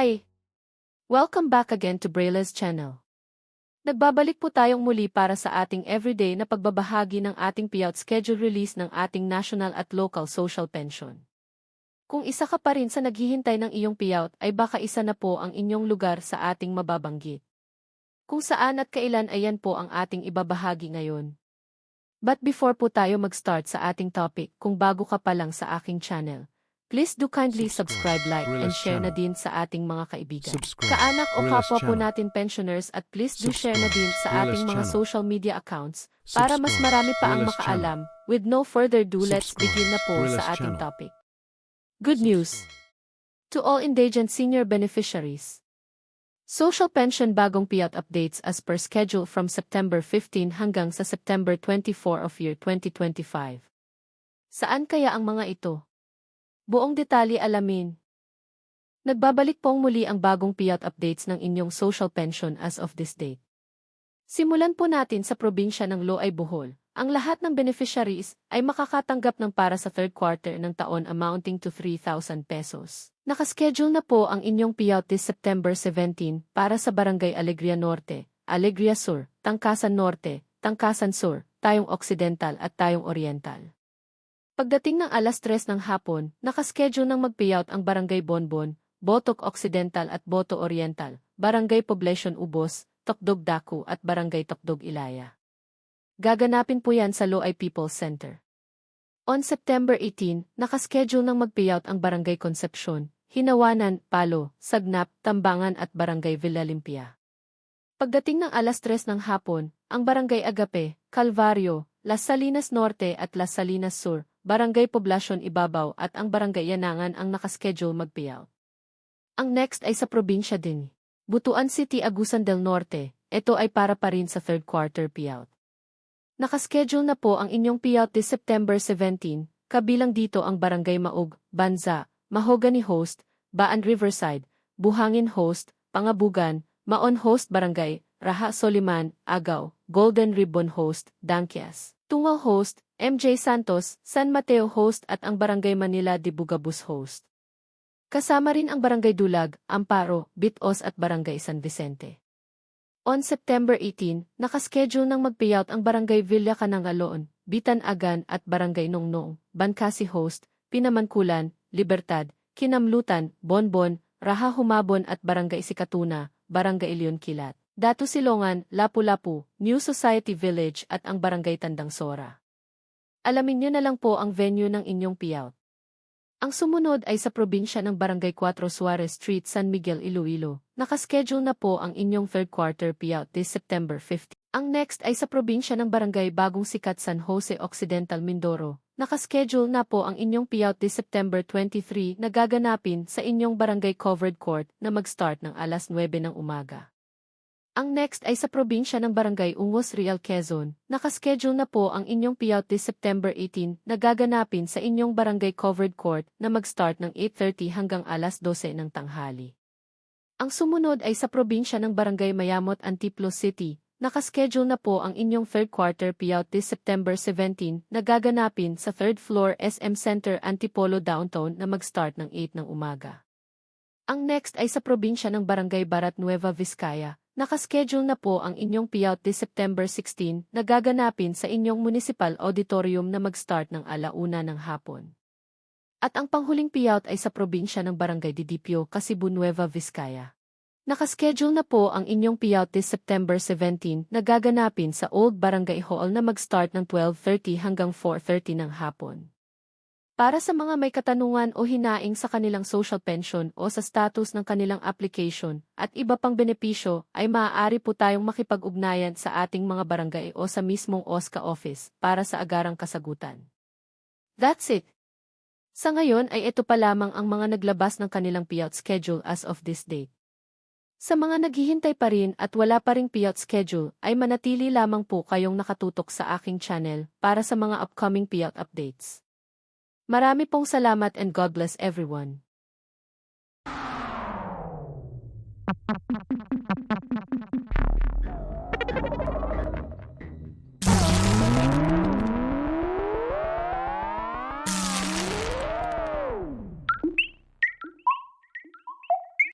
Hi! Welcome back again to Brayla's channel. Nagbabalik po tayong muli para sa ating everyday na pagbabahagi ng ating payout schedule release ng ating national at local social pension. Kung isa ka pa rin sa naghihintay ng iyong payout ay baka isa na po ang inyong lugar sa ating mababanggit. Kung saan at kailan ayan po ang ating ibabahagi ngayon. But before po tayo mag-start sa ating topic, kung bago ka pa lang sa aking channel, please do kindly subscribe, like, and share na din sa ating mga kaibigan, kaanak o kapwa po natin pensioners, at please do share na din sa ating mga social media accounts para mas marami pa ang makaalam. With no further ado, let's begin na po sa ating topic. Good news to all indigent senior beneficiaries. Social pension bagong payout updates as per schedule from September 15 hanggang sa September 24 of year 2025. Saan kaya ang mga ito? Buong detalye alamin. Nagbabalik pong muli ang bagong payout updates ng inyong social pension as of this date. Simulan po natin sa probinsya ng Loay Bohol. Ang lahat ng beneficiaries ay makakatanggap ng para sa third quarter ng taon amounting to 3,000 pesos. Nakaschedule na po ang inyong payout this September 17 para sa Barangay Alegria Norte, Alegria Sur, Tangkasan Norte, Tangkasan Sur, Tayong Occidental at Tayong Oriental. Pagdating ng alas 3 ng hapon, nakaschedule ng mag-payout ang Barangay Bonbon, Botoc Occidental at Boto Oriental, Barangay Poblacion Ubos, Tokdog Daku at Barangay Tokdog Ilaya. Gaganapin po yan sa Loay People's Center. On September 18, nakaschedule ng mag-payout ang Barangay Concepcion, Hinawanan, Palo, Sagnap, Tambangan at Barangay Villa Limpia. Pagdating ng alas 3 ng hapon, ang Barangay Agape, Calvario, Las Salinas Norte at Las Salinas Sur, Barangay Poblacion Ibabaw at ang Barangay Yanangan ang nakaschedule mag-payout. Ang next ay sa probinsya din. Butuan City, Agusan del Norte, ito ay para pa rin sa third quarter payout. Nakaschedule na po ang inyong payout this September 17, kabilang dito ang Barangay Maug, Banza, Mahogany Host, Baan Riverside, Buhangin Host, Pangabugan, Maon Host Barangay, Raha Soliman, Agaw, Golden Ribbon Host, Danquias, Tungal Host, MJ Santos, San Mateo Host at ang Barangay Manila de Bugabus Host. Kasama rin ang Barangay Dulag, Amparo, Bitos at Barangay San Vicente. On September 18, nakaschedule ng mag-payout ang Barangay Villa Canangaloon, Bitan Agan at Barangay Nongnong, Bancasi Host, Pinamankulan, Libertad, Kinamlutan, Bonbon, Raha Humabon at Barangay Sikatuna, Barangay Leon Kilat, Datu Silongan, Lapu-Lapu, New Society Village at ang Barangay Tandang Sora. Alamin niyo na lang po ang venue ng inyong payout. Ang sumunod ay sa probinsya ng Barangay 4 Suarez Street, San Miguel, Iloilo. Nakaschedule na po ang inyong third quarter payout this September 15. Ang next ay sa probinsya ng Barangay Bagong Sikat, San Jose Occidental, Mindoro. Nakaschedule na po ang inyong payout this September 23 na gaganapin sa inyong Barangay Covered Court na mag-start ng alas 9 ng umaga. Ang next ay sa probinsya ng Barangay Ungos, Real, Quezon. Nakaschedule na po ang inyong payout this September 18 na gaganapin sa inyong Barangay Covered Court na mag-start ng 8:30 hanggang alas 12 ng tanghali. Ang sumunod ay sa probinsya ng Barangay Mayamot, Antipolo City. Nakaschedule na po ang inyong third quarter payout this September 17 na gaganapin sa third floor SM Center, Antipolo Downtown na mag-start ng 8 ng umaga. Ang next ay sa probinsya ng Barangay Barat, Nueva Vizcaya. Nakaschedule na po ang inyong payout this September 16 na gaganapin sa inyong municipal auditorium na mag-start ng 1:00 ng hapon. At ang panghuling payout ay sa probinsya ng Barangay Didipio, Kasibu, Nueva Vizcaya. Nakaschedule na po ang inyong payout this September 17 na gaganapin sa Old Barangay Hall na mag-start ng 12:30 hanggang 4:30 ng hapon. Para sa mga may katanungan o hinaing sa kanilang social pension o sa status ng kanilang application at iba pang benepisyo ay maaari po tayong makipag-ugnayan sa ating mga barangay o sa mismong OSCA office para sa agarang kasagutan. That's it. Sa ngayon ay ito pa lamang ang mga naglabas ng kanilang payout schedule as of this date. Sa mga naghihintay pa rin at wala pa ring payout schedule ay manatili lamang po kayong nakatutok sa aking channel para sa mga upcoming payout updates. Marami pong salamat and God bless everyone.